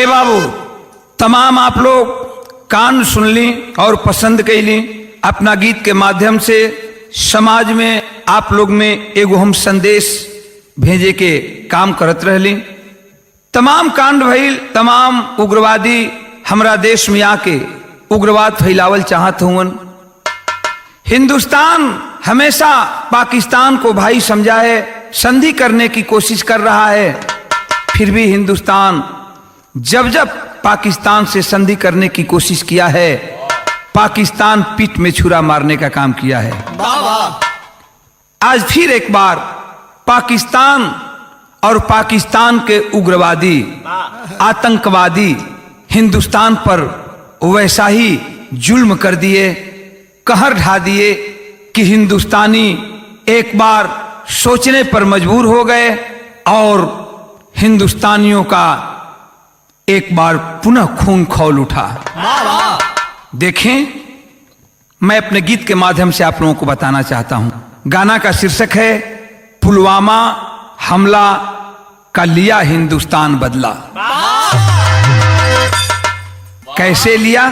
ए बाबू, तमाम आप लोग कान सुन ली और पसंद कर ली। अपना गीत के माध्यम से समाज में आप लोग में एगो हम संदेश भेजे के काम करत रहली। तमाम कांड भइल, तमाम उग्रवादी हमरा देश में आके उग्रवाद फैलावल चाहत हुवन। हिंदुस्तान हमेशा पाकिस्तान को भाई समझा है, संधि करने की कोशिश कर रहा है। फिर भी हिंदुस्तान जब जब पाकिस्तान से संधि करने की कोशिश किया है, पाकिस्तान पीठ में छुरा मारने का काम किया है। आज फिर एक बार पाकिस्तान और पाकिस्तान के उग्रवादी आतंकवादी हिंदुस्तान पर वैसा ही जुल्म कर दिए, कहर ढा दिए कि हिंदुस्तानी एक बार सोचने पर मजबूर हो गए और हिंदुस्तानियों का एक बार पुनः खून खौल उठा। देखें, मैं अपने गीत के माध्यम से आप लोगों को बताना चाहता हूं। गाना का शीर्षक है पुलवामा हमला का लिया हिंदुस्तान बदला। कैसे लिया?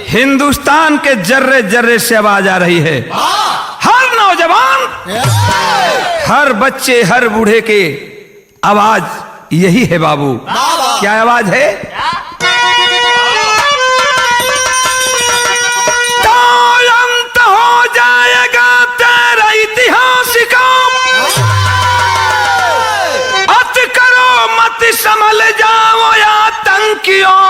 हिंदुस्तान के जर्रे जर्रे से आवाज आ रही है। हर नौजवान, हर बच्चे, हर बूढ़े के आवाज यही है बाबू। क्या आवाज है? तो अंत हो जाएगा तेरा इतिहास का, अत करो मत संभल जाओ आतंकियों,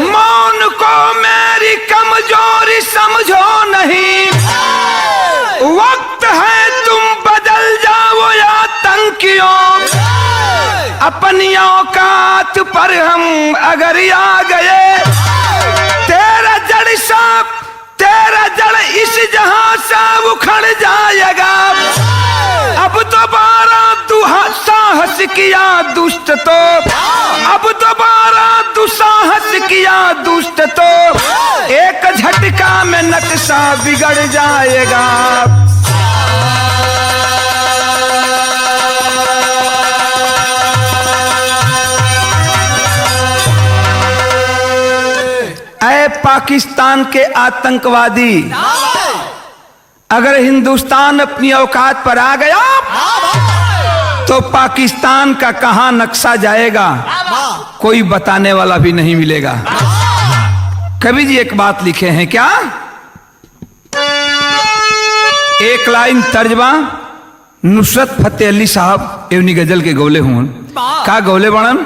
मौन को मेरी कमजोरी समझो नहीं, वक्त है तुम बदल जाओ आतंकियों। अपनी औकात पर हम अगर आ गए, तेरा जड़ इस जहां से उखड़ जाएगा। अब दोबारा दुस्साहस किया दुष्ट तो, अब दोबारा दुस्साहस किया दुष्ट तो, एक झटका में नक्शा बिगड़ जाएगा। ऐ पाकिस्तान के आतंकवादी, अगर हिंदुस्तान अपनी औकात पर आ गया तो पाकिस्तान का कहां नक्शा जाएगा कोई बताने वाला भी नहीं मिलेगा। कवि जी एक बात लिखे हैं क्या? एक लाइन तर्जमा नुसरत फतेह अली साहब एवनी गजल के गौले हुन का गौले बनन।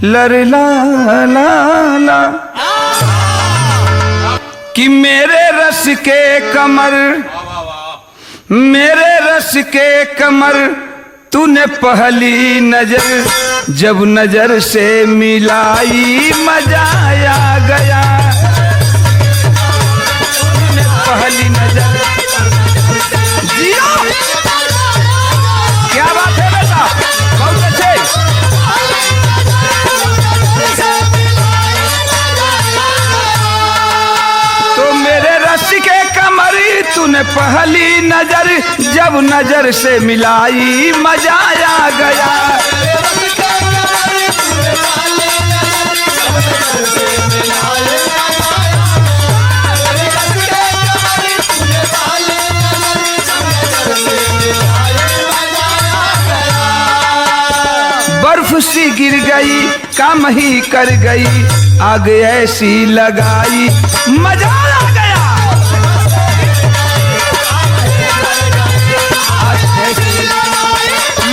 लर ला ला ला कि मेरे रस के कमर, मेरे रस के कमर, तूने पहली नजर जब नजर से मिलाई मजा आ गया। तूने पहली नजर, जियो क्या बात है बेटा, बहुत अच्छे। तूने पहली नजर जब नजर से मिलाई मजा आ गया। बर्फ कुर्सी गिर गई, काम ही कर गई, आग ऐसी लगाई, मजा आ गया।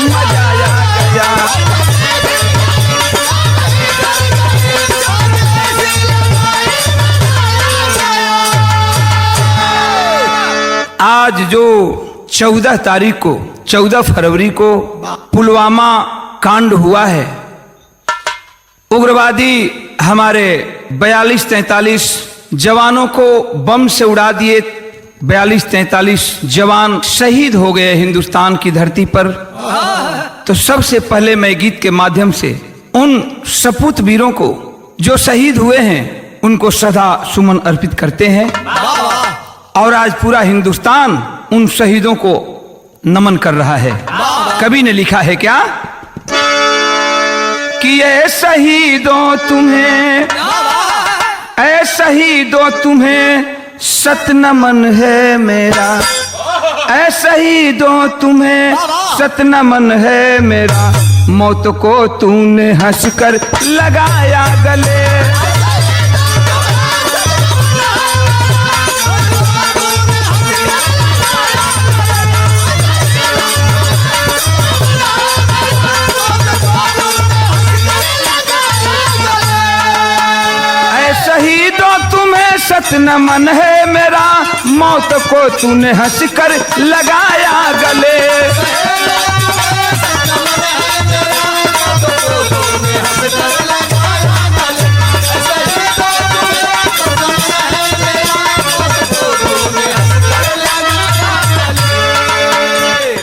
मजा आ गया। आज जो 14 तारीख को 14 फरवरी को पुलवामा कांड हुआ है, उग्रवादी हमारे 42-43 जवानों को बम से उड़ा दिए। 42-43 जवान शहीद हो गए हिंदुस्तान की धरती पर। तो सबसे पहले मैं गीत के माध्यम से उन सपूत वीरों को जो शहीद हुए हैं उनको श्रद्धा सुमन अर्पित करते हैं। और आज पूरा हिंदुस्तान उन शहीदों को नमन कर रहा है। कवि ने लिखा है क्या कि ये शहीदों तुम्हें, ऐ शहीदों तुम्हें सत नमन है मेरा, ऐ शहीदों तुम्हें सत नमन है मेरा, मौत को तूने हंसकर लगाया गले। शहीदों तुम्हें सत नमन है मेरा, मौत को तूने हंसकर लगाया गले।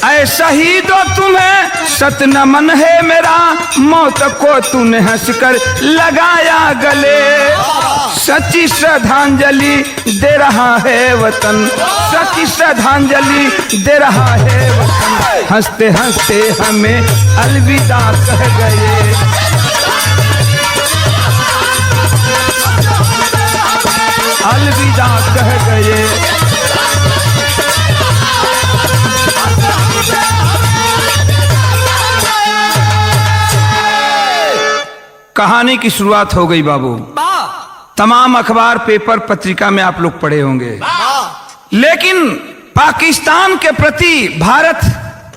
ऐ शहीदों तुम्हें सत नमन है मेरा, मौत को तूने हंसकर लगाया गले। सच्ची श्रद्धांजलि दे रहा है वतन, सच्ची श्रद्धांजलि दे रहा है वतन, हंसते हंसते हमें अलविदा कह गए। अलविदा कह गए। कहानी की शुरुआत हो गई बाबू। तमाम अखबार पेपर पत्रिका में आप लोग पढ़े होंगे, लेकिन पाकिस्तान के प्रति भारत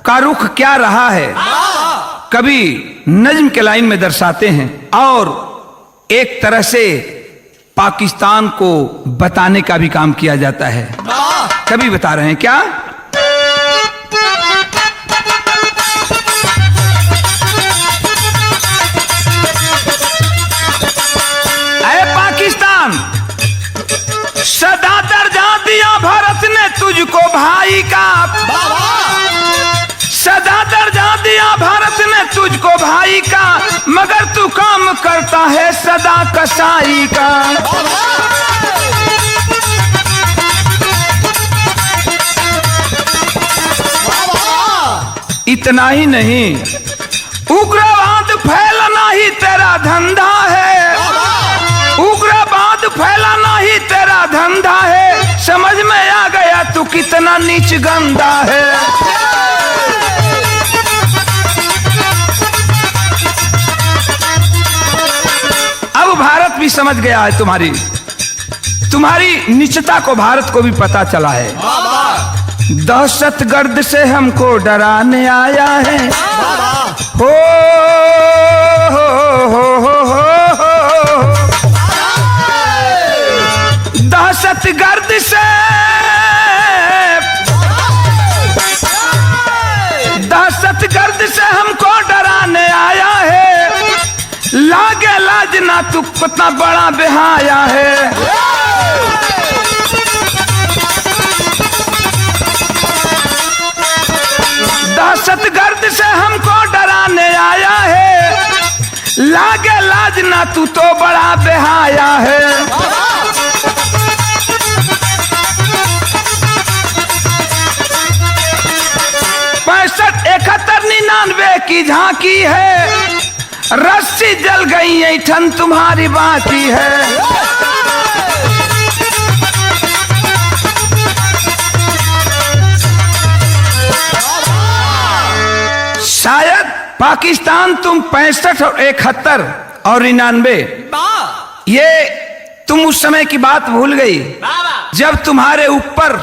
का रुख क्या रहा है कभी नज्म के लाइन में दर्शाते हैं और एक तरह से पाकिस्तान को बताने का भी काम किया जाता है। कभी बता रहे हैं क्या सदा दर्जा दिया भारत ने तुझको भाई का, सदा दर्जा दिया भारत ने तुझको भाई का, मगर तू काम करता है सदा कसाई का। इतना ही नहीं, उग्रवाद फैलाना ही तेरा धंधा है, उग्रवाद फैलाना ही तेरा धंधा है, समझ में आ गया तू कितना नीच गंदा है। अब भारत भी समझ गया है तुम्हारी नीचता को भारत को भी पता चला है। दहशतगर्द से हमको डराने आया है। हो दहशतगर्द से हमको डराने आया है, लागे लाज ना तू कितना बड़ा बेहाया है। दहशतगर्द से हमको डराने आया है, लागे लाज ना तू तो बड़ा बेहाया है। 95-99 की झांकी है, रस्सी जल गई ऐठन तुम्हारी बाकी है। शायद पाकिस्तान तुम 65 और 71 और 99, ये तुम उस समय की बात भूल गई जब तुम्हारे ऊपर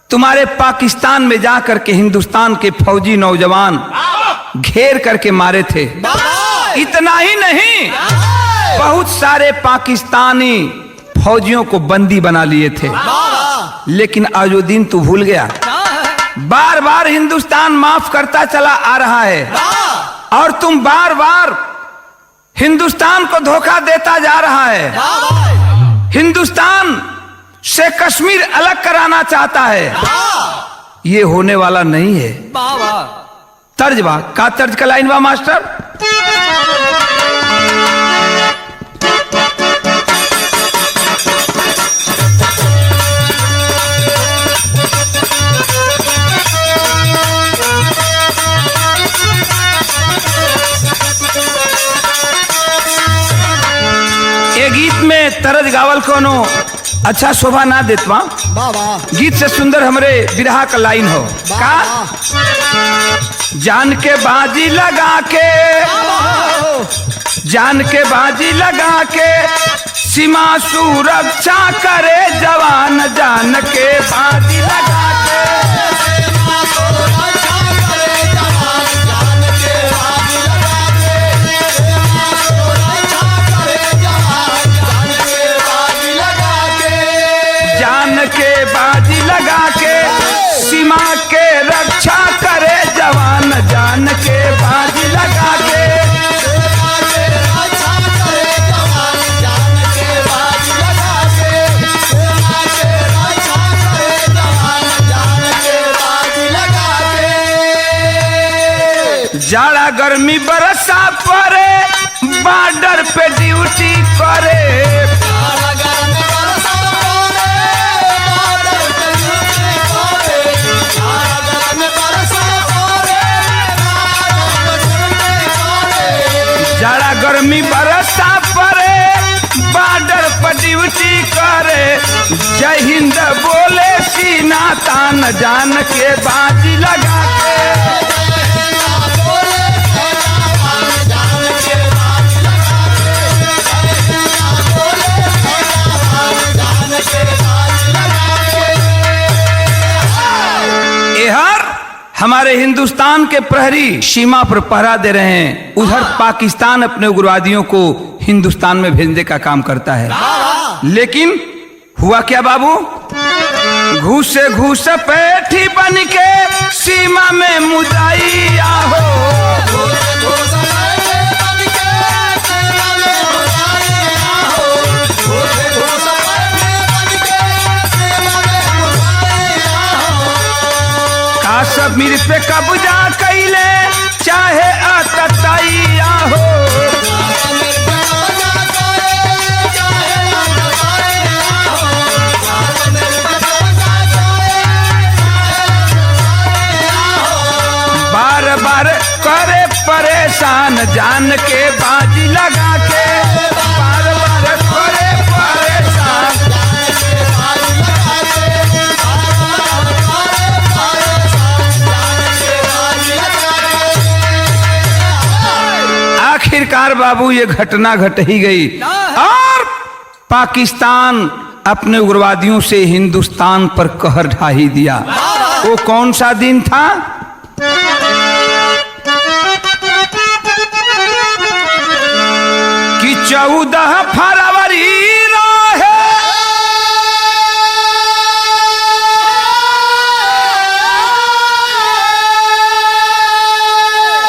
तुम्हारे पाकिस्तान में जाकर के हिंदुस्तान के फौजी नौजवान घेर करके मारे थे। इतना ही नहीं, बहुत सारे पाकिस्तानी फौजियों को बंदी बना लिए थे। लेकिन आजुद्दीन तू भूल गया। बार बार हिंदुस्तान माफ करता चला आ रहा है और तुम बार बार हिंदुस्तान को धोखा देता जा रहा है। हिंदुस्तान से कश्मीर अलग कराना चाहता है। ये होने वाला नहीं है। तर्ज बा का तर्ज का लाइन बा मास्टर। ये गीत में तरज गावल कोनो अच्छा शोभा ना देतवा। गीत से सुंदर हमरे बिरहा का लाइन हो का। जान के बाजी लगा के, जान के बाजी लगा के सीमा सुरक्षा करे जवान, जान के बाजी लगा के के बाजी लगा के सीमा के रक्षा करे जवान, जान के बाजी लगा के जाड़ा गर्मी बरसा पड़े बॉर्डर पे ड्यूटी करे। जाड़ा गर्मी बरसा पड़े बॉर्डर पर ड्यूटी करे। जय हिंद बोले सीना तान, जान के बाजी लगा के एहर हमारे हिंदुस्तान के प्रहरी सीमा पर पहरा दे रहे हैं। उधर पाकिस्तान अपने उग्रवादियों को हिंदुस्तान में भेजने का काम करता है। लेकिन हुआ क्या बाबू, घूस घूस पैठी बन के सीमा में मुजाइया हो। कश्मीर पे कब्जा कैले चाहे अततैया हो। बार बार करे परेशान, जान के बाजी लगा के बार बार करे परेशान। आखिरकार बाबू ये घटना घट ही गई और पाकिस्तान अपने उग्रवादियों से हिंदुस्तान पर कहर ढा ही दिया। वो कौन सा दिन था? कि 14 फरवरी रहे।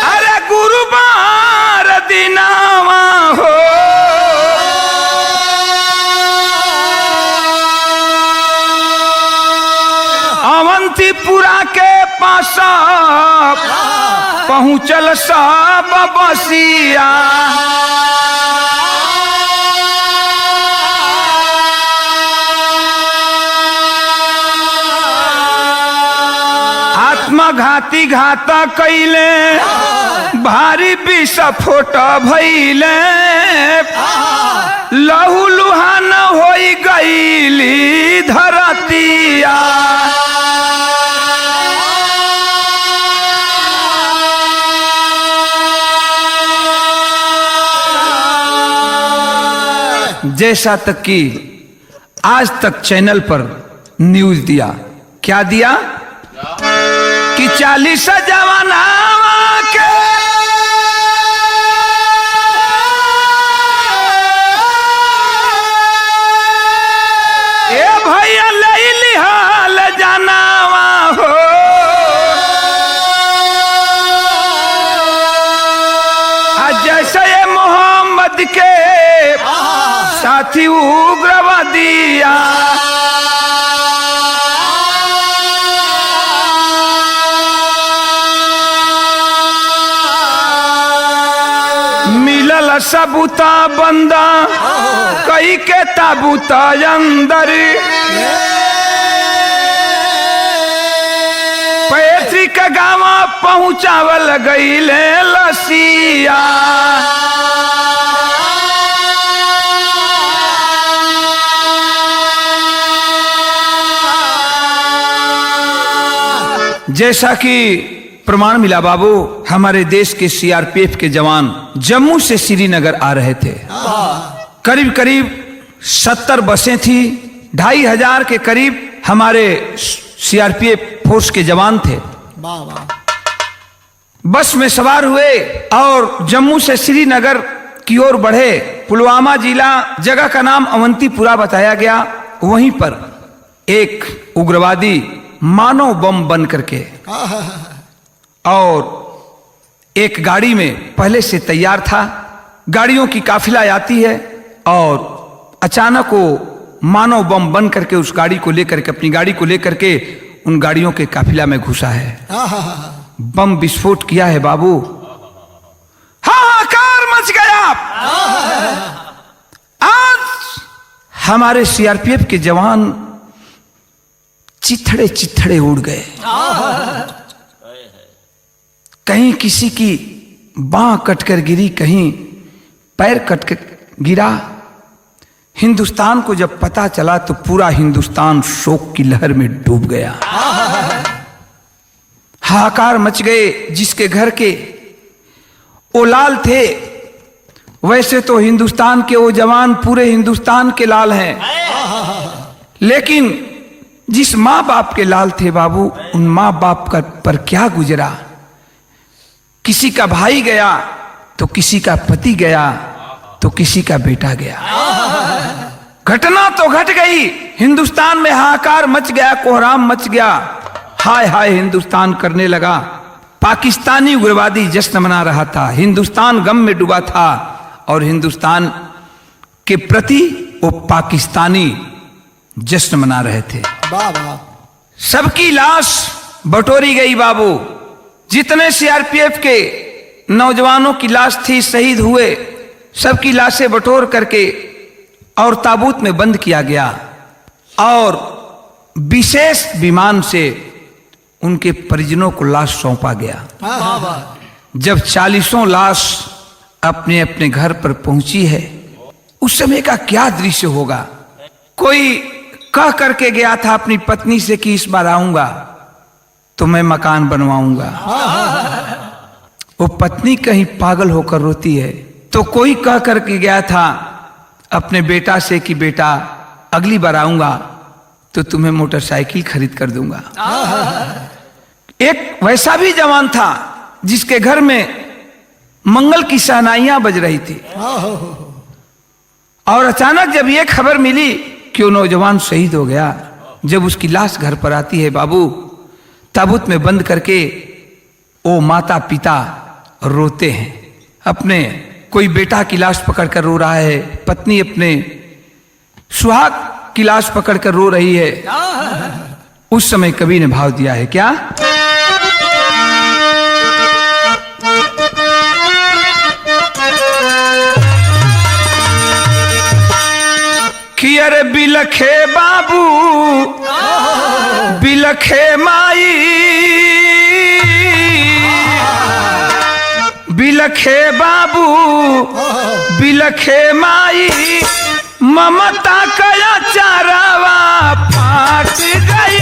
अरे गुरुवार दिनावा हो। अवंतीपुरा के पास पहुंचल सब बसिया। आत्मघाती घात कैले भारी विस्फोट भइले। लहू लुहान हो गईली धरतिया। जैसा तक कि आज तक चैनल पर न्यूज दिया। क्या दिया कि 40 जवाना के ए भैया ले लिहाल जानावा हो, जैसे ये मोहम्मद के साथी उग्रवादिया मिलल सबूता बंदा कई के ताबूता अंदर पैतृक गाँव पहुँचावल गईले लसिया। जैसा कि प्रमाण मिला बाबू, हमारे देश के सीआरपीएफ के जवान जम्मू से श्रीनगर आ रहे थे। करीब करीब 70 बसें थी, 2500 के करीब हमारे सीआरपीएफ फोर्स के जवान थे। बस में सवार हुए और जम्मू से श्रीनगर की ओर बढ़े। पुलवामा जिला, जगह का नाम अवंतीपुरा बताया गया। वहीं पर एक उग्रवादी मानव बम बन करके और एक गाड़ी में पहले से तैयार था। गाड़ियों की काफिला आती है और अचानक वो मानव बम बन करके उस गाड़ी को लेकर के, अपनी गाड़ी को लेकर के उन गाड़ियों के काफिला में घुसा है। बम विस्फोट किया है बाबू, हाहाकार मच गया। आज हमारे सीआरपीएफ के जवान चिथड़े चिथड़े उड़ गए। कहीं किसी की बांह कटकर गिरी, कहीं पैर कटकर गिरा। हिंदुस्तान को जब पता चला तो पूरा हिंदुस्तान शोक की लहर में डूब गया। हाहाकार मच गए। जिसके घर के वो लाल थे, वैसे तो हिंदुस्तान के वो जवान पूरे हिंदुस्तान के लाल हैं, लेकिन जिस माँ बाप के लाल थे बाबू, उन माँ बाप का पर क्या गुजरा। किसी का भाई गया तो किसी का पति गया तो किसी का बेटा गया। घटना तो घट गई, हिंदुस्तान में हाहाकार मच गया, कोहराम मच गया। हाय हाय हिंदुस्तान करने लगा। पाकिस्तानी उग्रवादी जश्न मना रहा था, हिंदुस्तान गम में डूबा था और हिंदुस्तान के प्रति वो पाकिस्तानी जश्न मना रहे थे। सबकी लाश बटोरी गई बाबू। जितने सीआरपीएफ के नौजवानों की लाश थी, शहीद हुए, सबकी लाशें बटोर करके और ताबूत में बंद किया गया और विशेष विमान से उनके परिजनों को लाश सौंपा गया। जब 40 लाश अपने अपने घर पर पहुंची है, उस समय का क्या दृश्य होगा। कोई कह करके गया था अपनी पत्नी से कि इस बार आऊंगा तो मैं मकान बनवाऊंगा। वो पत्नी कहीं पागल होकर रोती है। तो कोई कह करके गया था अपने बेटा से कि बेटा अगली बार आऊंगा तो तुम्हें मोटरसाइकिल खरीद कर दूंगा। एक वैसा भी जवान था जिसके घर में मंगल की शहनाइयां बज रही थी और अचानक जब यह खबर मिली कि वो नौजवान शहीद हो गया, जब उसकी लाश घर पर आती है बाबू, ताबूत में बंद करके वो माता पिता रोते हैं। अपने कोई बेटा की लाश पकड़कर रो रहा है, पत्नी अपने सुहाग की लाश पकड़कर रो रही है। उस समय कवि ने भाव दिया है क्या? कि अरे बिलखे बाबू बिलखे माई, बिलखे बाबू बिलखे माई, ममता कया चारावा फाट गई,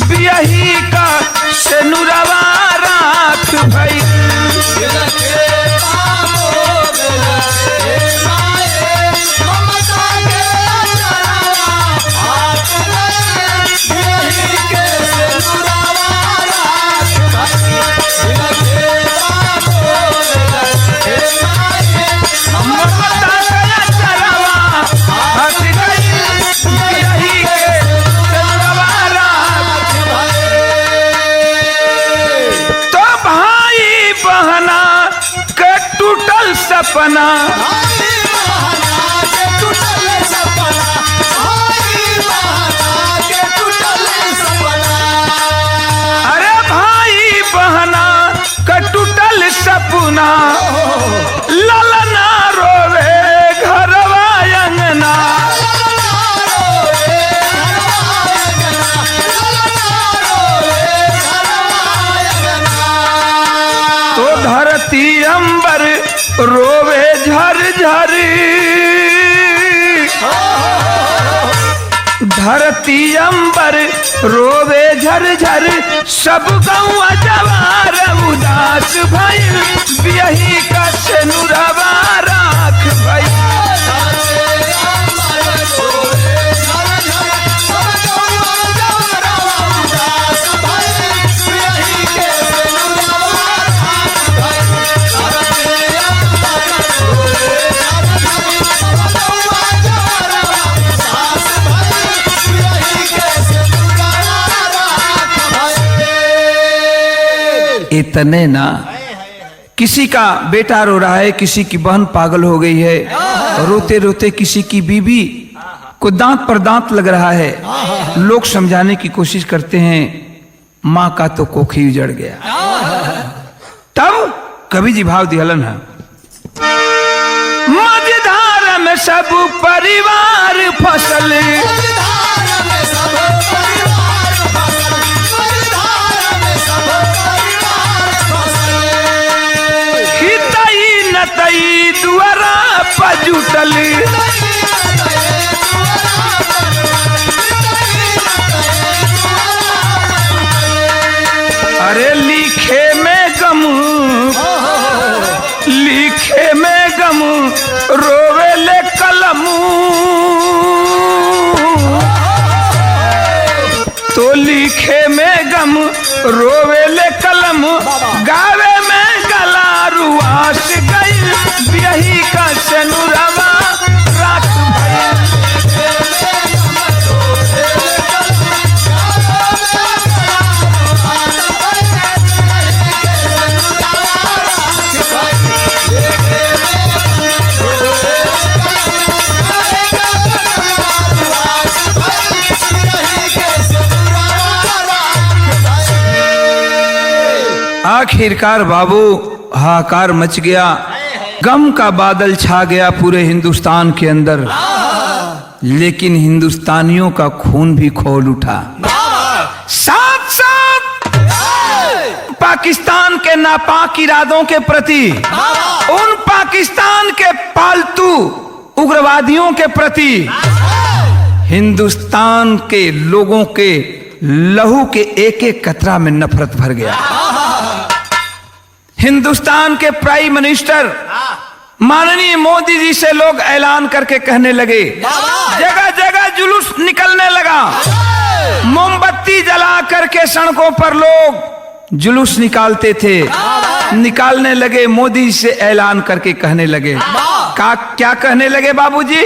बियही का सेनुरवा राख भई। बिलखे बाबू बिलखे माई, ममता सपना। अरे भाई बहना का टूटल सपना, ललना रोवे घरवा अंगना। तो धरती अंबर रोवे झर झर, धरती अंबर रोवे झर झर, सब गौआ जवार उदास भइल, बियही का सेनुरवा राख भइल। इतने ना, किसी का बेटा रो रहा है, किसी की बहन पागल हो गई है, रोते रोते किसी की बीवी को दांत पर दांत लग रहा है। लोग समझाने की कोशिश करते हैं, माँ का तो कोखी उजड़ गया। तब कवि जी भाव दिहलन है, मझधार में सब परिवार फसल, तई दुआरा पजुटल। अरे लिखे में गम, लिखे में गम रोवे ले कलम, तो लिखे में गम रोवे ले कलम, गावे में गला रुआस गई, बियही का सेनुरवा राख भइल। आखिरकार बाबू हाहाकार मच गया, गम का बादल छा गया पूरे हिंदुस्तान के अंदर, लेकिन हिंदुस्तानियों का खून भी खौल उठा। साथ साथ पाकिस्तान के नापाक इरादों के प्रति, उन पाकिस्तान के पालतू उग्रवादियों के प्रति हिंदुस्तान के लोगों के लहू के एक एक कतरा में नफरत भर गया। हिंदुस्तान के प्राइम मिनिस्टर माननीय मोदी जी से लोग ऐलान करके कहने लगे, जगह जगह जुलूस निकलने लगा, मोमबत्ती जला करके सड़कों पर लोग जुलूस निकालते थे, निकालने लगे। मोदी जी से ऐलान करके कहने लगे, क्या कहने लगे बाबूजी?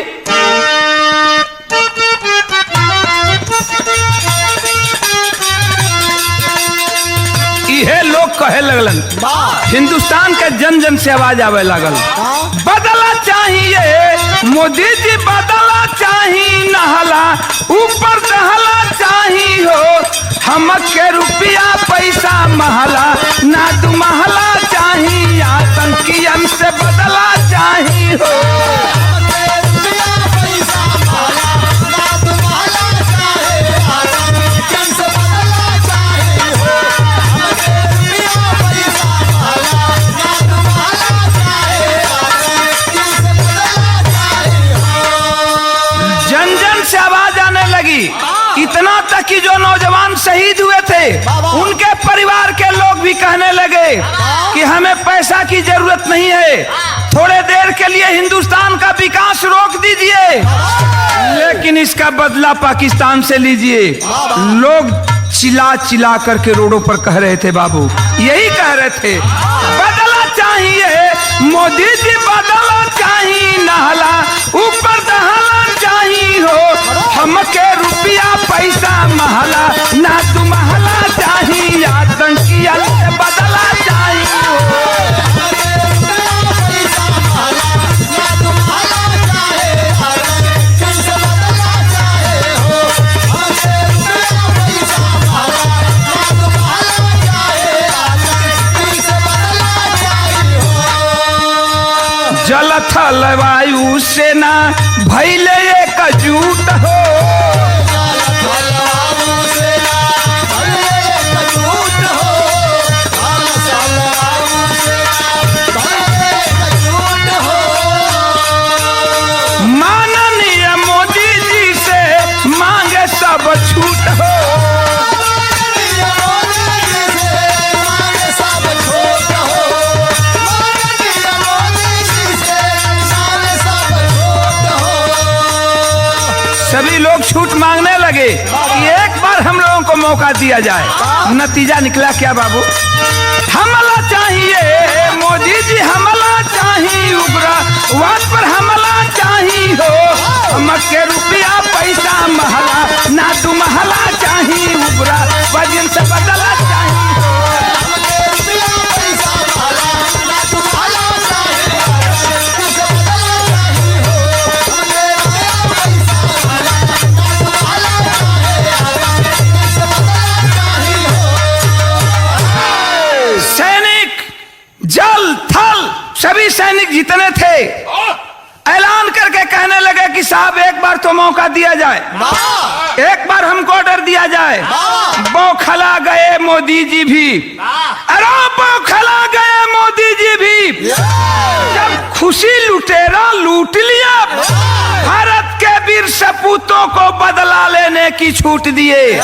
ये लोग कहे लगलन, हिंदुस्तान के जन जन से आवाज आवे लगल, बदला चाहिए मोदी जी, बदला चाहिए नहला, ऊपर दहला चाहिए हो, हमके रुपया पैसा महला, ना तू महला चाहिए, आतंकियन से बदला चाहिए हो। इतना तक कि जो नौजवान शहीद हुए थे उनके परिवार के लोग भी कहने लगे कि हमें पैसा की जरूरत नहीं है, थोड़े देर के लिए हिंदुस्तान का विकास रोक दीजिए, लेकिन इसका बदला पाकिस्तान से लीजिए। लोग चिल्ला चिल्ला करके रोडों पर कह रहे थे बाबू, यही कह रहे थे, बदला चाहिए मोदी जी, बदला चाहिए नहला, ऊपर दहला चाहिए हो, हमके रुपया पैसा महला, ना तू महला चाहिए, आतंकियन से बदला चाहिए हो। थल वायु सेना भैले एकजुट हो। माननीय मोदी जी से मांगे सब छूट हो। सभी लोग छूट मांगने लगे कि एक बार हम लोगों को मौका दिया जाए। नतीजा निकला क्या बाबू? हमला चाहिए मोदी जी, हमला चाहिए, उग्रवाद पर हमला चाहिए हो। मक्के रुपया पैसा महला ना तू महला चाहिए, उग्रवाद से बदला चाहिए। जल थल सभी सैनिक जितने थे ऐलान करके कहने लगे कि साहब एक बार तो मौका दिया जाए, एक बार हमको ऑर्डर दिया जाए। बौखला गए मोदी जी भी, अरे बौखला गए मोदी जी भी। जब खुशी लुटेरा लूट लिया, भारत के वीर सपूतों को बदला लेने की छूट दिए।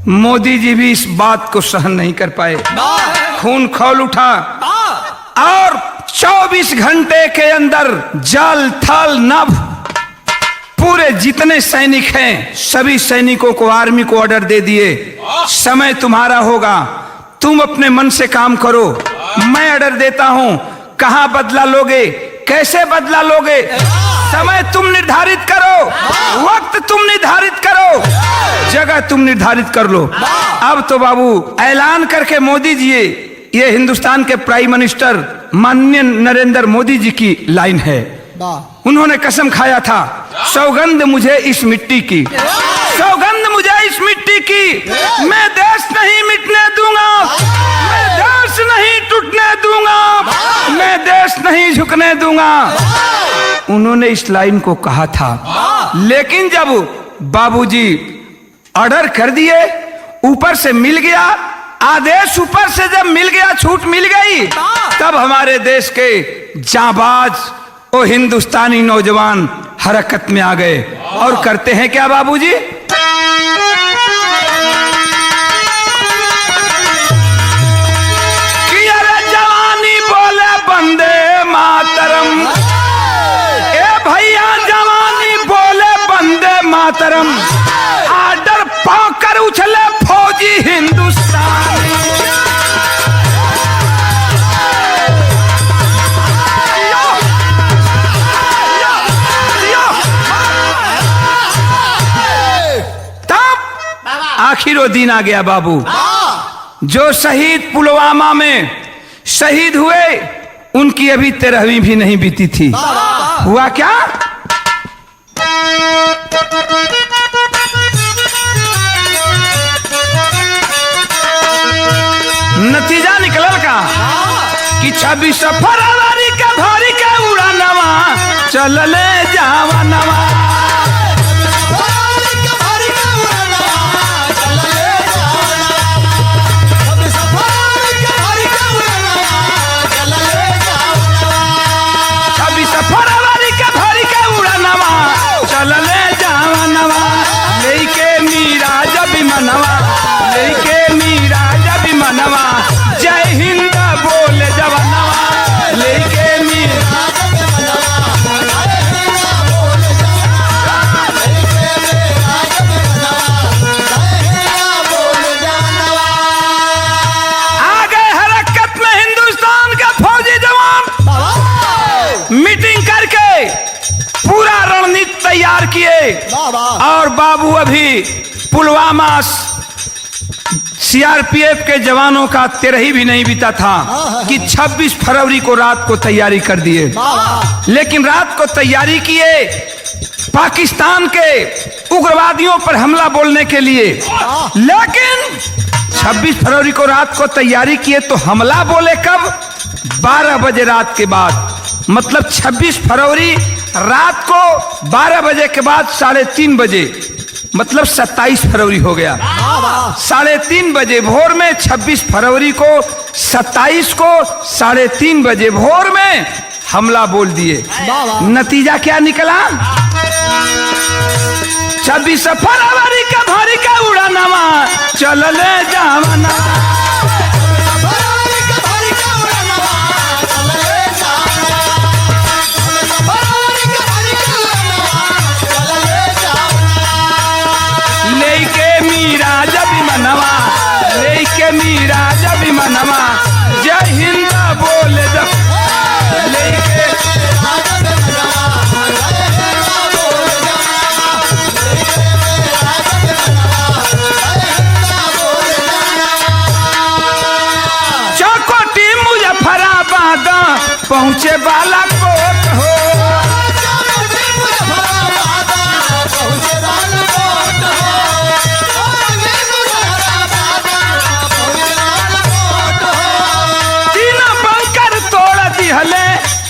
मोदी जी भी इस बात को सहन नहीं कर पाए, खून खौल उठा और 24 घंटे के अंदर जल थल नभ पूरे जितने सैनिक हैं सभी सैनिकों को, आर्मी को ऑर्डर दे दिए, समय तुम्हारा होगा, तुम अपने मन से काम करो, मैं ऑर्डर देता हूं। कहां बदला लोगे, कैसे बदला लोगे, समय तुम निर्धारित करो, वक्त तुम निर्धारित करो, जगह तुम निर्धारित कर लो। अब तो बाबू ऐलान करके मोदी जी, ये हिंदुस्तान के प्राइम मिनिस्टर माननीय नरेंद्र मोदी जी की लाइन है। उन्होंने कसम खाया था, सौगंध मुझे इस मिट्टी की, सौगंध मुझे इस मिट्टी की, मैं देश नहीं मिटने दूंगा, मैं देश नहीं टूटने दूंगा, मैं देश नहीं झुकने दूंगा। उन्होंने इस लाइन को कहा था। लेकिन जब बाबूजी ऑर्डर कर दिए, ऊपर से मिल गया आदेश, ऊपर से जब मिल गया, छूट मिल गई, तब हमारे देश के जाबाज और हिंदुस्तानी नौजवान हरकत में आ गए और करते हैं क्या बाबूजी? कि अरे जवानी बोले बंदे मातरम, ए भैया जवानी बोले बंदे मातरम, आर्डर पाकर उछले फौजी हिंदुस्तानी। तब आखिर वो दिन आ गया बाबू, जो शहीद पुलवामा में शहीद हुए उनकी अभी 13वीं भी नहीं बीती थी। हुआ क्या? नतीजा निकलल का कि 26 फरवरी के भरी के उड़ानवा चलले जावा नवा। फरवरी के भरी के उड़ानवा चलले जावा नवा, लेके मीरा जब मनवा, लेके मीरा जब मनवा, जय हिंद बोल जवानवा, लेके मीरा आ गए हरकत में हिंदुस्तान के फौजी जवान। मीटिंग करके पूरा रणनीति तैयार किए और बाबू अभी पुलवामा सीआरपीएफ के जवानों का 13 भी नहीं बीता था कि 26 फरवरी को रात को तैयारी कर दिए। लेकिन रात को तैयारी किए पाकिस्तान के उग्रवादियों पर हमला बोलने के लिए, लेकिन 26 फरवरी को रात को तैयारी किए तो हमला बोले कब? 12 बजे रात के बाद। मतलब 26 फरवरी रात को 12 बजे के बाद 3:30 बजे, मतलब 27 फरवरी हो गया। 3:30 बजे भोर में 26 फरवरी को 27 को 3:30 बजे भोर में हमला बोल दिए। नतीजा क्या निकला? 26 फरवरी का भरी का उड़ानवा चल ले जावना। लेके मीरा जब मनवा, लेके मीरा जब मनवा, जय हिंद बोले जब, लेके चौकोटी मुजफ्फराबाद पहुँचे बालाकोट हो।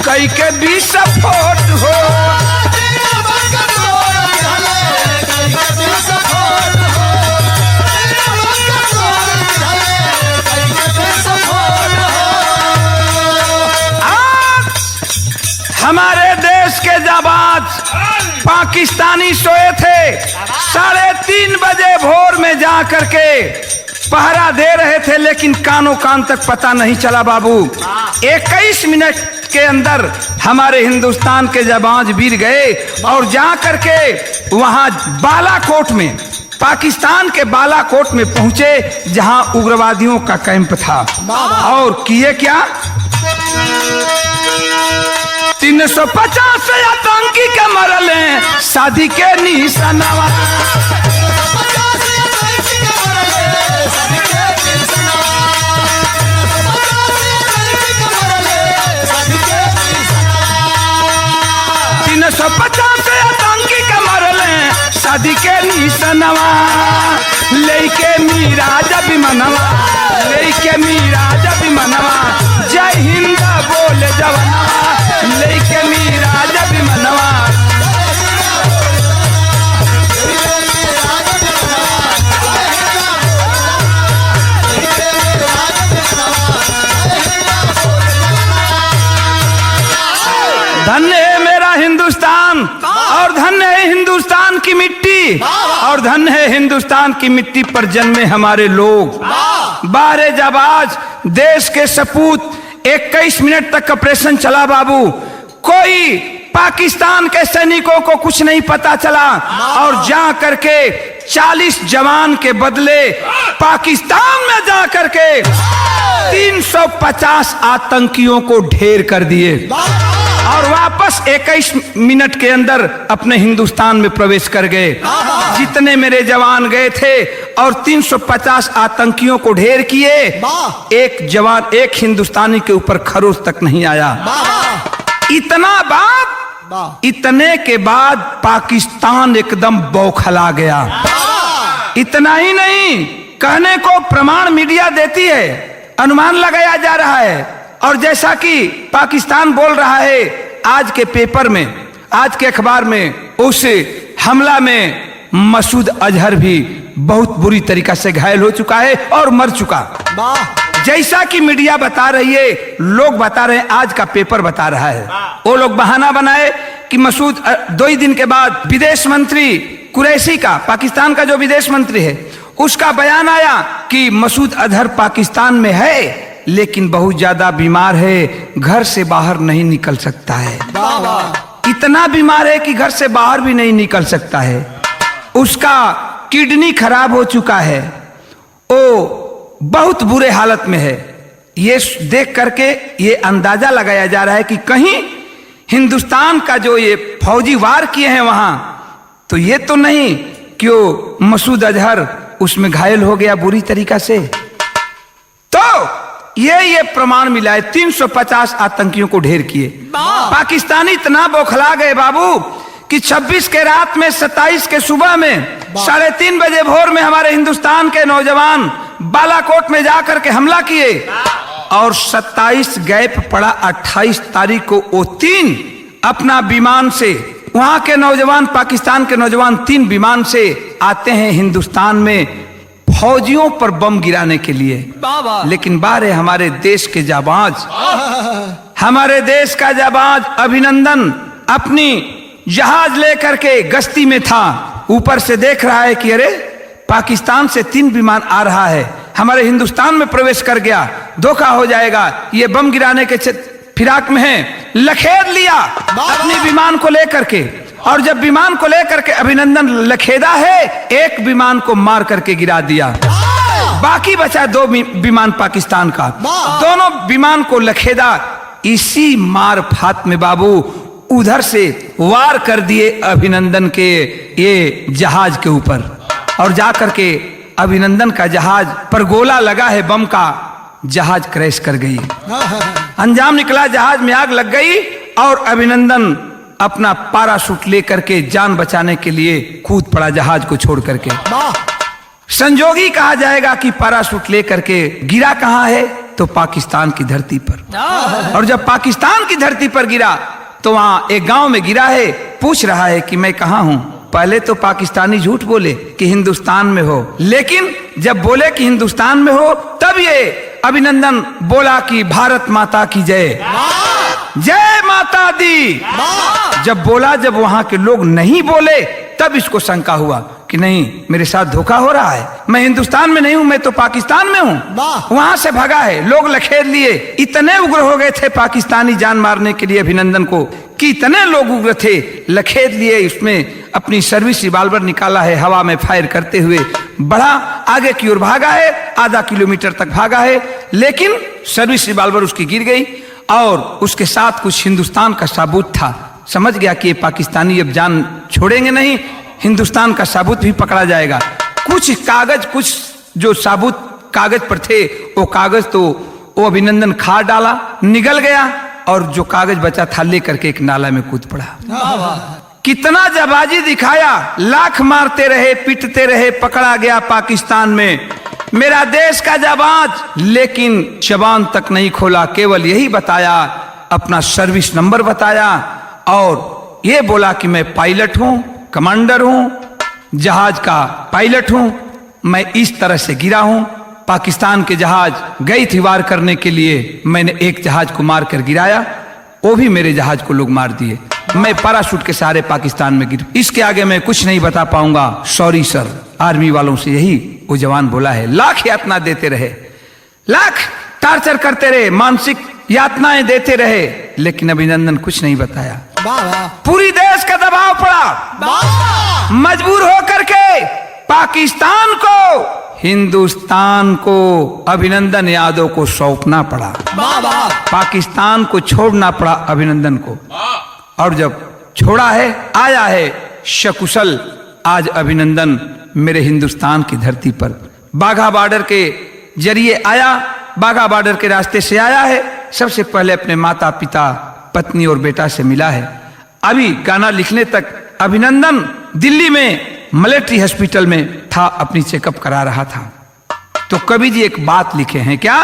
कई के 20 फुट हो। हमारे देश के जाबाज पाकिस्तानी सोए थे। 3:30 बजे भोर में जा करके पहरा दे रहे थे, लेकिन कानों कान तक पता नहीं चला बाबू। 21 मिनट के अंदर हमारे हिंदुस्तान के जवान वीर गए और जा करके वहां बालाकोट में, पाकिस्तान के बालाकोट में पहुंचे, जहां उग्रवादियों का कैंप था। और किए क्या? 350 आतंकी के मरले शादी के निशानवा। आतंकी के मरले शादी के निशानवा। लेके मीरा जब मनवा, लेके मीरा जब मनवा, जय हिंद बोले जवनवा। लेके मीरा जब मनवा, धन्य है मेरा हिंदुस्तान और धन्य है हिंदुस्तान की मिट्टी और धन्य है हिंदुस्तान की मिट्टी पर जन्मे हमारे लोग। 12 जाबाज देश के सपूत। 21 मिनट तक ऑपरेशन चला बाबू। कोई पाकिस्तान के सैनिकों को कुछ नहीं पता चला और जा करके 40 जवान के बदले पाकिस्तान में जा करके 350 आतंकियों को ढेर कर दिए और वापस 21 मिनट के अंदर अपने हिंदुस्तान में प्रवेश कर गए। जितने मेरे जवान गए थे और 350 आतंकियों को ढेर किए, एक जवान, एक हिंदुस्तानी के ऊपर खरोच तक नहीं आया। इतना बात, इतने के बाद पाकिस्तान एकदम बौखला गया। इतना ही नहीं, कहने को प्रमाण मीडिया देती है, अनुमान लगाया जा रहा है। और जैसा कि पाकिस्तान बोल रहा है, आज के पेपर में, आज के अखबार में, उस हमला में मसूद अजहर भी बहुत बुरी तरीका से घायल हो चुका है और मर चुका। जैसा कि मीडिया बता रही है, लोग बता रहे हैं, आज का पेपर बता रहा है। वो लोग बहाना बनाए कि मसूद 2 दिन के बाद विदेश मंत्री कुरैशी का, पाकिस्तान का जो विदेश मंत्री है, उसका बयान आया कि मसूद अजहर पाकिस्तान में है लेकिन बहुत ज्यादा बीमार है, घर से बाहर नहीं निकल सकता है। इतना बीमार है कि घर से बाहर भी नहीं निकल सकता है। उसका किडनी खराब हो चुका है, वो बहुत बुरे हालत में है। ये देख करके ये अंदाजा लगाया जा रहा है कि कहीं हिंदुस्तान का जो ये फौजी वार किए हैं वहां, तो ये तो नहीं कि वो मसूद अजहर उसमें घायल हो गया बुरी तरीका से। तो ये प्रमाण मिला है। 350 आतंकियों को ढेर किए। पाकिस्तानी इतना बौखला गए बाबू कि 26 के रात में 27 के सुबह में 3:30 बजे भोर में हमारे हिंदुस्तान के नौजवान बालाकोट में जाकर के हमला किए और 27 गैप पड़ा। 28 तारीख को वो 3 अपना विमान से, वहां के नौजवान, पाकिस्तान के नौजवान 3 विमान से आते हैं हिंदुस्तान में फौजियों पर बम गिराने के लिए। लेकिन बारे हमारे देश के जाबाज, हमारे देश का जाबाज अभिनंदन अपनी जहाज लेकर के गश्ती में था। ऊपर से देख रहा है कि अरे पाकिस्तान से 3 विमान आ रहा है, हमारे हिंदुस्तान में प्रवेश कर गया, धोखा हो जाएगा, ये बम गिराने के फिराक में है। लखेद लिया अपने विमान को लेकर के, और जब विमान को लेकर के अभिनंदन लखेदा है, एक विमान को मार करके गिरा दिया, बाकी बचा 2 विमान पाकिस्तान का। दोनों विमान को लखेदा। इसी मार फात में बाबू उधर से वार कर दिए अभिनंदन के ये जहाज के ऊपर, और जाकर के अभिनंदन का जहाज पर गोला लगा है बम का, जहाज क्रैश कर गई। अंजाम निकला, जहाज में आग लग गई और अभिनंदन अपना पैराशूट लेकर के जान बचाने के लिए कूद पड़ा जहाज को छोड़ करके। संजोगी कहा जाएगा कि पैराशूट लेकर के गिरा कहां है, तो पाकिस्तान की धरती पर। और जब पाकिस्तान की धरती पर गिरा तो वहां एक गांव में गिरा है। पूछ रहा है कि मैं कहां हूं। पहले तो पाकिस्तानी झूठ बोले कि हिंदुस्तान में हो, लेकिन जब बोले कि हिंदुस्तान में हो, तब ये अभिनंदन बोला कि भारत माता की जय, जय माता दी। जब बोला, जब वहां के लोग नहीं बोले, तब इसको शंका हुआ कि नहीं, मेरे साथ धोखा हो रहा है, मैं हिंदुस्तान में नहीं हूं, मैं तो पाकिस्तान में हूं। वहां से भागा है, लोग लखेद लिए। इतने उग्र हो गए थे पाकिस्तानी जान मारने के लिए अभिनंदन को कि इतने लोग उग्र थे, लखेद लिए। उसमें अपनी सर्विस रिवाल्वर निकाला है, हवा में फायर करते हुए बड़ा आगे की ओर भागा है, आधा किलोमीटर तक भागा है, लेकिन सर्विस रिवाल्वर उसकी गिर गई और उसके साथ कुछ हिंदुस्तान का साबूत था। समझ गया कि ये पाकिस्तानी अब जान छोड़ेंगे नहीं, हिंदुस्तान का साबूत भी पकड़ा जाएगा। कुछ कागज, कुछ जो साबूत कागज पर थे, वो कागज तो वो अभिनंदन खा डाला, निगल गया, और जो कागज बचा था लेकर के एक नाला में कूद पड़ा। कितना जाबाजी दिखाया, लाख मारते रहे, पीटते रहे, पकड़ा गया पाकिस्तान में मेरा देश का जाबाज, लेकिन जबान तक नहीं खोला। केवल यही बताया, अपना सर्विस नंबर बताया और ये बोला कि मैं पायलट हूं, कमांडर हूं, जहाज का पायलट हूं, मैं इस तरह से गिरा हूं। पाकिस्तान के जहाज गई थी वार करने के लिए, मैंने एक जहाज को मार कर गिराया, वो भी मेरे जहाज को लोग मार दिए, मैं पैराशूट के सहारे पाकिस्तान में गिर। इसके आगे मैं कुछ नहीं बता पाऊंगा, सॉरी सर। आर्मी वालों से यही वो जवान बोला है। लाख यातना देते रहे, लाख टार्चर करते रहे, मानसिक यातनाएं देते रहे, लेकिन अभिनंदन कुछ नहीं बताया। पूरी देश का दबाव पड़ा, मजबूर होकर के पाकिस्तान को, हिंदुस्तान को अभिनंदन यादव को सौंपना पड़ा। पाकिस्तान को छोड़ना पड़ा अभिनंदन को, और जब छोड़ा है, आया है सकुशल। आज अभिनंदन मेरे हिंदुस्तान की धरती पर बाघा बॉर्डर के जरिए आया, बाघा बॉर्डर के रास्ते से आया है। सबसे पहले अपने माता पिता, पत्नी और बेटा से मिला है। अभी गाना लिखने तक अभिनंदन दिल्ली में मिलिट्री हॉस्पिटल में था, अपनी चेकअप करा रहा था। तो कवि जी एक बात लिखे हैं, क्या?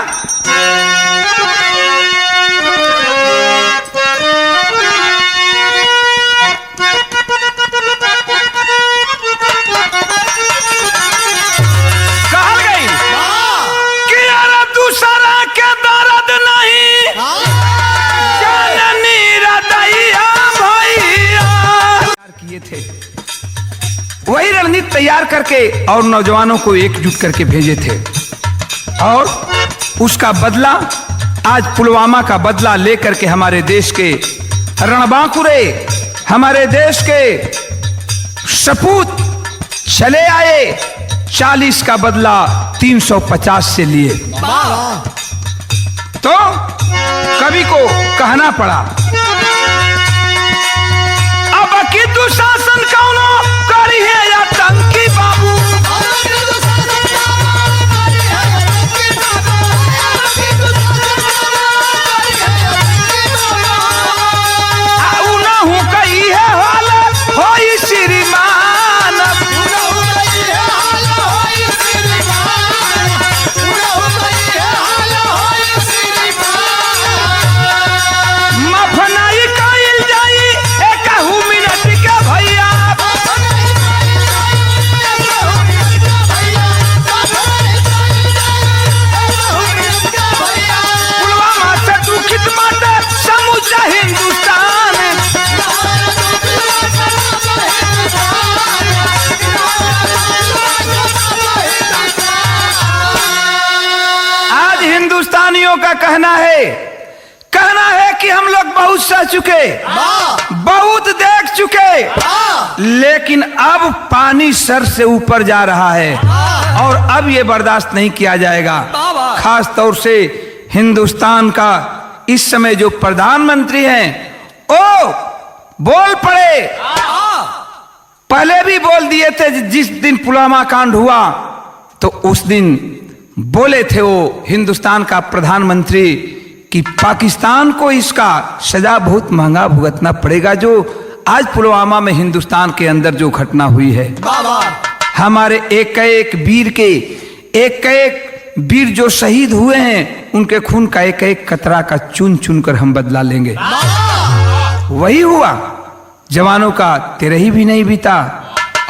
कहा गई कि यार दूसरा के दर्द नहीं, जननी हृदया भैया किए थे, वही रणनीति तैयार करके और नौजवानों को एकजुट करके भेजे थे। और उसका बदला, आज पुलवामा का बदला लेकर के हमारे देश के रणबांकुरे, हमारे देश के सपूत चले आए। 40 का बदला 350 से लिए। तो कवि को कहना पड़ा, अब की दुशासन कौनो करी है या टंकी बाबू, उनहु कही है हाल होई श्रीमान, पाकिस्तानियों का कहना है कि हम लोग बहुत सह चुके, बहुत देख चुके, लेकिन अब पानी सर से ऊपर जा रहा है और अब ये बर्दाश्त नहीं किया जाएगा। खास तौर से हिंदुस्तान का इस समय जो प्रधानमंत्री हैं ओ बोल पड़े। पहले भी बोल दिए थे, जिस दिन पुलवामा कांड हुआ तो उस दिन बोले थे वो हिंदुस्तान का प्रधानमंत्री कि पाकिस्तान को इसका सजा बहुत महंगा भुगतना पड़ेगा, जो आज पुलवामा में हिंदुस्तान के अंदर जो घटना हुई है। हमारे एक एक वीर जो शहीद हुए हैं, उनके खून का एक एक कतरा का चुन चुन कर हम बदला लेंगे। वही हुआ, जवानों का तिरही भी नहीं बीता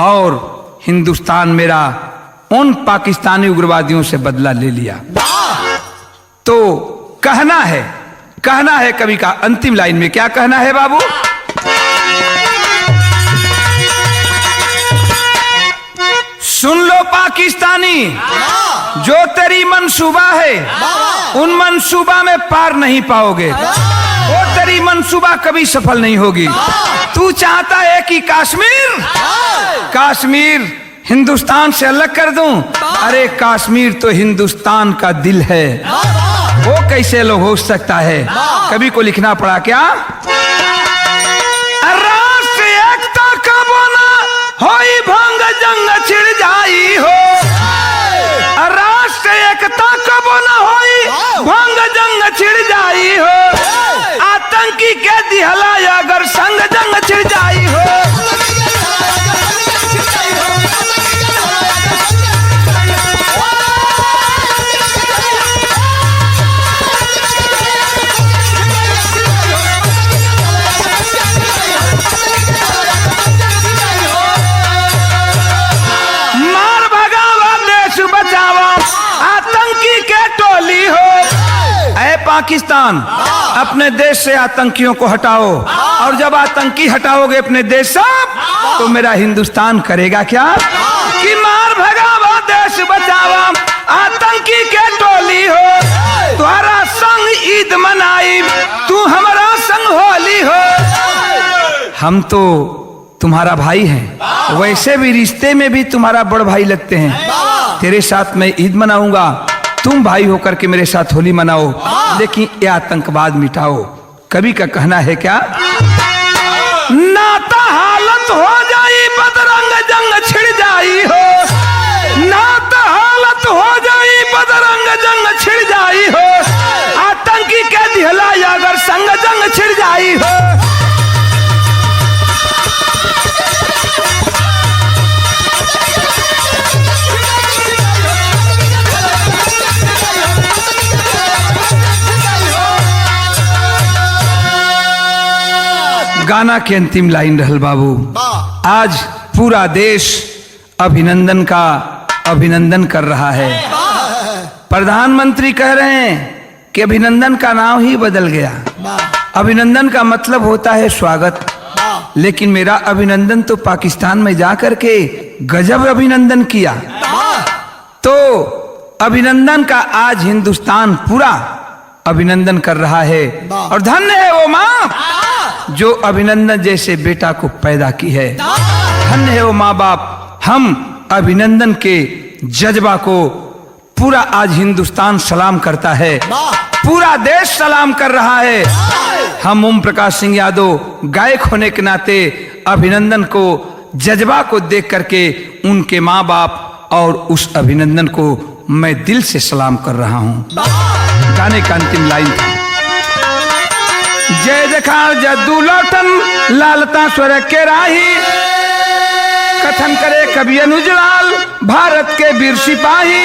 और हिंदुस्तान मेरा उन पाकिस्तानी उग्रवादियों से बदला ले लिया। तो कहना है कवि का अंतिम लाइन में क्या कहना है बाबू? सुन लो पाकिस्तानी, जो तेरी मंसूबा है उन मंसूबा में पार नहीं पाओगे, वो तेरी मंसूबा कभी सफल नहीं होगी। तू चाहता है कि कश्मीर हिंदुस्तान से अलग कर दूं? अरे कश्मीर तो हिंदुस्तान का दिल है, वो कैसे लोग हो सकता है? कवि को लिखना पड़ा क्या? राष्ट्र एकता का बोना होई भंग जंग छिड़ जाई हो, राष्ट्र एकता का बोना होई भंग जंग छिड़ जाई हो, आतंकी के दिहला अगर संग जंग छिड़ जाई हो। पाकिस्तान अपने देश से आतंकियों को हटाओ, और जब आतंकी हटाओगे अपने देश से तो मेरा हिंदुस्तान करेगा क्या? कि मार भगावा देश बचावा आतंकी के टोली हो, तुम्हारा संग ईद मनाई तू हमारा संग होली हो। हम तो तुम्हारा भाई हैं, वैसे भी रिश्ते में भी तुम्हारा बड़ भाई लगते हैं। तेरे साथ मैं ईद मनाऊंगा, तुम भाई होकर के मेरे साथ होली मनाओ, लेकिन ये आतंकवाद मिटाओ। कवि का कहना है क्या? नाता हालत हो जाई बदरंग जंग छिड़ जाई हो, नाता हालत हो जाई बदरंग जंग छिड़ जाई हो, आतंकी के दिहला अगर संग जंग छिड़ जाई हो। गाना के अंतिम लाइन रहल बाबू, आज पूरा देश अभिनंदन कर रहा है। प्रधानमंत्री कह रहे हैं कि अभिनंदन का नाम ही बदल गया। अभिनंदन का मतलब होता है स्वागत, लेकिन मेरा अभिनंदन तो पाकिस्तान में जाकर के गजब अभिनंदन किया। तो अभिनंदन का आज हिंदुस्तान पूरा अभिनंदन कर रहा है, और धन्य है वो माँ जो अभिनंदन जैसे बेटा को पैदा की है। धन्य है वो माँ बाप। हम अभिनंदन के जज्बा को पूरा आज हिंदुस्तान सलाम करता है, पूरा देश सलाम कर रहा है। हम ओम प्रकाश सिंह यादव गायक होने के नाते अभिनंदन को जज्बा को देख करके उनके माँ बाप और उस अभिनंदन को मैं दिल से सलाम कर रहा हूँ। गाने का अंतिम लाइन था, जय जखार जद्दू लौटन लालता स्वर के राही, कथन करे कवि अनुजलाल भारत के वीर सिपाही।